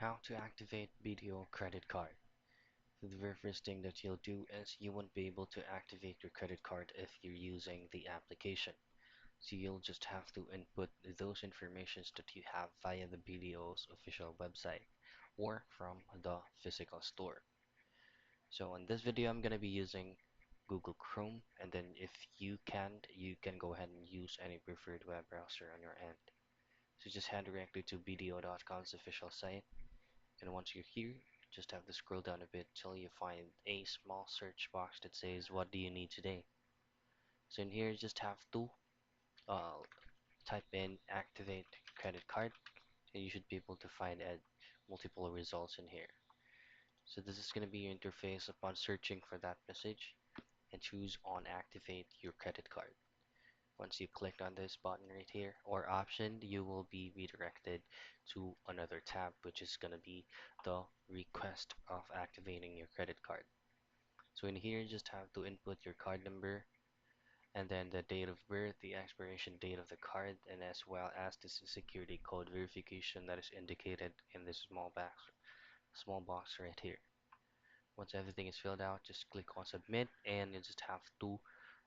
How to activate video credit card. So the very first thing that you'll do is you won't be able to activate your credit card if you're using the application. So you'll just have to input those informations that you have via the BDO's official website or from the physical store. So in this video, I'm going to be using Google Chrome, and then if you can't, you can go ahead and use any preferred web browser on your end. So just head directly to BDO.com's official site, and once you're here, just have to scroll down a bit till you find a small search box that says, "What do you need today?" So in here, you just have to uh, type in activate credit card, and you should be able to find multiple results in here. So this is going to be your interface upon searching for that message, and choose on activate your credit card. Once you click on this button right here or option, you will be redirected to another tab, which is going to be the request of activating your credit card. So in here, you just have to input your card number and then the date of birth, the expiration date of the card, and as well as the security code verification that is indicated in this small box right here. Once everything is filled out, just click on submit, and you just have to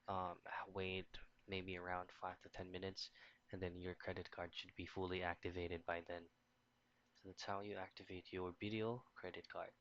um, wait maybe around 5 to 10 minutes, and then your credit card should be fully activated by then. So that's how you activate your video credit card.